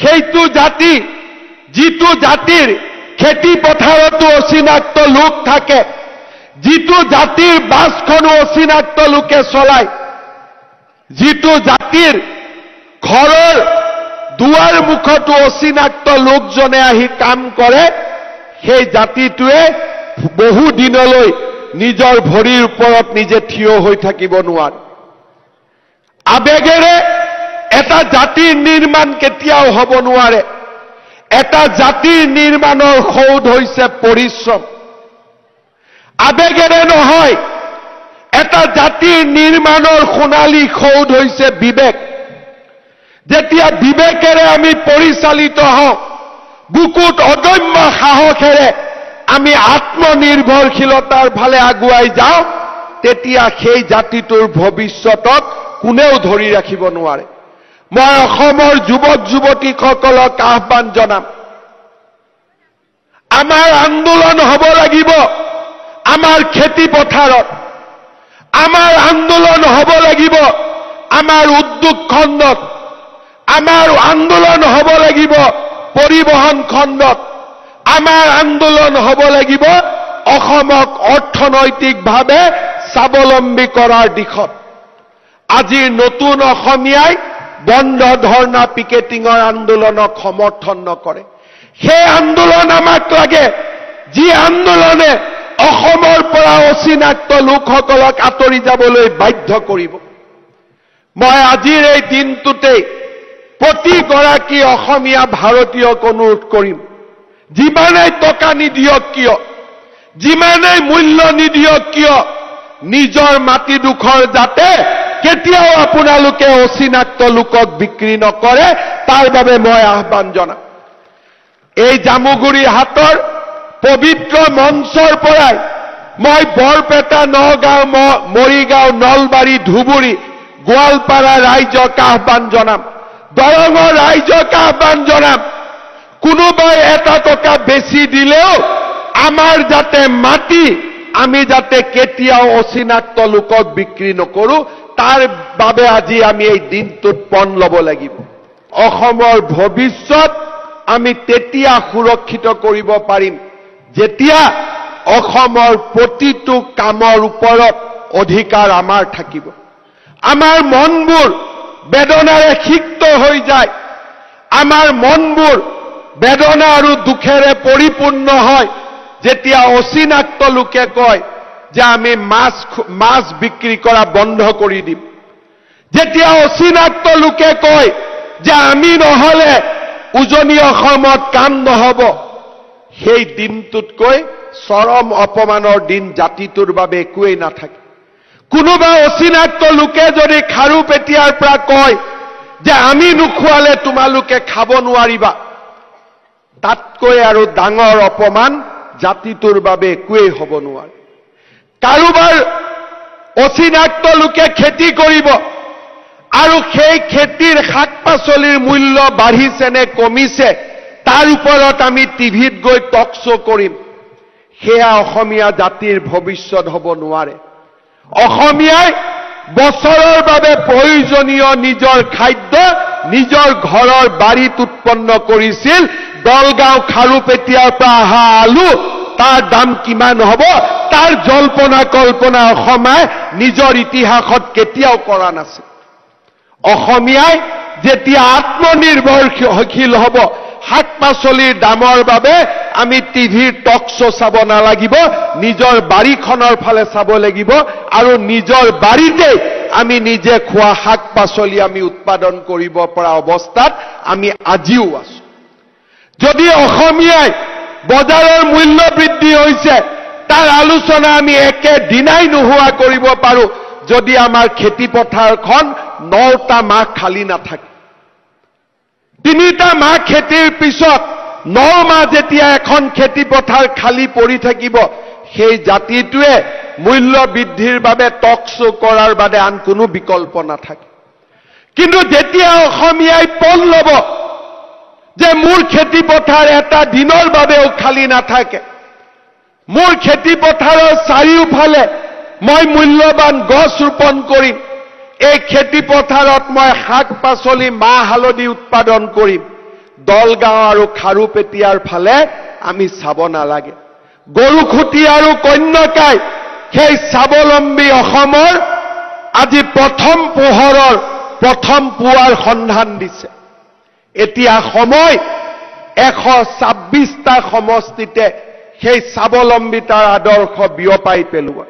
সেইটো জাতি যিটো জাতিৰ খেতি পথাৰতো অচিনাক্ত লোক থাকে, যিটো জাতিৰ বাছখনো অচিনাক্ত লোকে চলায়, যিটো জাতিৰ ঘৰৰ দুৱাৰ মুখতো অচিনাক্ত লোকজনে আহি কাম কৰে, সেই জাতিটোৱে বহু দিনলৈ নিজৰ ভৰিৰ ওপৰত নিজে থিয় হৈ থাকিব নোৱাৰে। আবেগেৰে এটা জাতিৰ নিৰ্মাণ কেতিয়াও হ'ব নোৱাৰে। এটা জাতিৰ নিৰ্মাণৰ সৌধ হৈছে পৰিশ্ৰম। আবেগেৰে নহয়, এটা জাতিৰ নিৰ্মাণৰ সোণালী সৌধ হৈছে বিবেক। যেতিয়া বিবেকেৰে আমি পৰিচালিত হওঁ, বুকুত অদম্য সাহসেৰে আমি আত্মনিৰ্ভৰশীলতাৰ ফালে আগুৱাই যাওঁ, তেতিয়া সেই জাতিটোৰ ভৱিষ্যতক কোনেও ধৰি ৰাখিব নোৱাৰে। মই অসমৰ যুৱক যুৱতীসকলক আহ্বান জনাম, আমাৰ আন্দোলন হ'ব লাগিব আমাৰ খেতি পথাৰত, আমাৰ আন্দোলন হ'ব লাগিব আমাৰ উদ্যোগ খণ্ডত, আমাৰ আন্দোলন হ'ব লাগিব পৰিবহন খণ্ডত, আমাৰ আন্দোলন হ'ব লাগিব অসমক অৰ্থনৈতিকভাৱে স্বাৱলম্বী কৰাৰ দিশত। আজিৰ নতুন অসমীয়াই বন্ধ ধৰ্ণা পিকেটিঙৰ আন্দোলনক সমৰ্থন নকৰে। সেই আন্দোলন আমাক লাগে, যি আন্দোলনে অসমৰ পৰা অচিনাক্ত লোকসকলক আঁতৰি যাবলৈ বাধ্য কৰিব। মই আজিৰ এই দিনটোতেই প্ৰতিগৰাকী অসমীয়া ভাৰতীয়ক অনুৰোধ কৰিম, যিমানেই টকা নিদিয়ক কিয়, যিমানেই মূল্য নিদিয়ক কিয়, নিজৰ মাটিডোখৰ যাতে কেতিয়াও আপোনালোকে অচিনাক্ত লোকক বিক্ৰী নকৰে, তাৰ বাবে মই আহ্বান জনাম। এই জামুগুৰি হাটৰ পবিত্ৰ মঞ্চৰ পৰাই মই বৰপেটা, নগাঁও, মৰিগাঁও, নলবাৰী, ধুবুৰী, গোৱালপাৰা ৰাইজক আহ্বান জনাম, দৰঙৰ ৰাইজক আহ্বান জনাম, কোনোবাই এটা টকা বেছি দিলেও আমাৰ যাতে মাটি আমি যাতে কেতিয়াও অচিনাক্ত লোকক বিক্ৰী নকৰো, তাৰ বাবে আজি আমি এই দিনটোত পণ ল'ব লাগিব। অসমৰ ভৱিষ্যত আমি তেতিয়া সুৰক্ষিত কৰিব পাৰিম যেতিয়া অসমৰ প্ৰতিটো কামৰ ওপৰত অধিকাৰ আমাৰ থাকিব। আমাৰ মনবোৰ বেদনাৰে সিক্ত হৈ যায়, আমাৰ মনবোৰ বেদনা আৰু দুখেৰে পৰিপূৰ্ণ হয় যেতিয়া অচিনাক্ত লোকে কয় যে আমি মাছ বিক্ৰী কৰা বন্ধ কৰি দিম, যেতিয়া অচিনাক্ত লোকে কয় যে আমি নহলে উজনি অসমত কাম নহব। সেই দিনটোতকৈ চৰম অপমানৰ দিন জাতিটোৰ বাবে একোৱেই নাথাকে। কোনোবা অচিনাক্ত লোকে যদি খাৰুপেটীয়াৰ পৰা কয় যে আমি নোখোৱালে তোমালোকে খাব নোৱাৰিবা, তাতকৈ আৰু ডাঙৰ অপমান জাতিটোৰ বাবে একোৱেই হ'ব নোৱাৰে। কাৰোবাৰ অচিনাক্ত লোকে খেতি কৰিব আৰু সেই খেতিৰ শাক পাচলিৰ মূল্য বাঢ়িছে নে কমিছে তাৰ ওপৰত আমি টিভিত গৈ টক শ্ব' কৰিম, সেয়া অসমীয়া জাতিৰ ভৱিষ্যত হ'ব নোৱাৰে। অসমীয়াই বছৰৰ বাবে প্ৰয়োজনীয় নিজৰ খাদ্য নিজৰ ঘৰৰ বাৰীত উৎপন্ন কৰিছিল। দলগাঁও খাৰুপেটীয়াৰ পৰা অহা আলু, তাৰ দাম কিমান হ'ব তাৰ জল্পনা কল্পনা অসমীয়াই নিজৰ ইতিহাসত কেতিয়াও কৰা নাছিল। অসমীয়াই যেতিয়া আত্মনিৰ্ভৰশীল হ'ব, শাক পাচলিৰ দামৰ বাবে আমি টিভিৰ টক শ্ব' চাব নালাগিব, নিজৰ বাৰীখনৰ ফালে চাব লাগিব আৰু নিজৰ বাৰীতে আমি নিজে খোৱা শাক পাচলি আমি উৎপাদন কৰিব পৰা অৱস্থাত আমি আজিও আছো। যদি অসমীয়াই বজাৰৰ মূল্য বৃদ্ধি হৈছে তাৰ আলোচনা আমি একেদিনাই নোহোৱা কৰিব পাৰো যদি আমাৰ খেতি পথাৰখন 9টা মাহ খালী নাথাকে। 3টা মাহ খেতিৰ পিছত 9 মাহ যেতিয়া এখন খেতি পথাৰ খালী পৰি থাকিব, সেই জাতিটোৱে মূল্য বৃদ্ধিৰ বাবে টক শ্ব' কৰাৰ বাদে আন কোনো বিকল্প নাথাকে। কিন্তু যেতিয়া অসমীয়াই পণ ল'ব যে মোৰ খেতি পথাৰ এটা দিনৰ বাবেও খালী নাথাকে, মোৰ খেতি পথাৰৰ চাৰিওফালে মই মূল্যৱান গছ ৰোপণ কৰিম, এই খেতি পথাৰত মই শাক পাচলি মাহ হালধি উৎপাদন কৰিম, দলগাঁও আৰু খাৰুপেটীয়াৰ ফালে আমি চাব নালাগে। গৰুখুটি আৰু কন্যকাই সেই স্বাৱলম্বী অসমৰ আজি প্ৰথম পোহৰৰ প্ৰথম পুৱাৰ সন্ধান দিছে। এতিয়া সময় 126টা সমষ্টিতে সেই স্বাৱলম্বিতাৰ আদৰ্শ বিয়পাই পেলোৱা।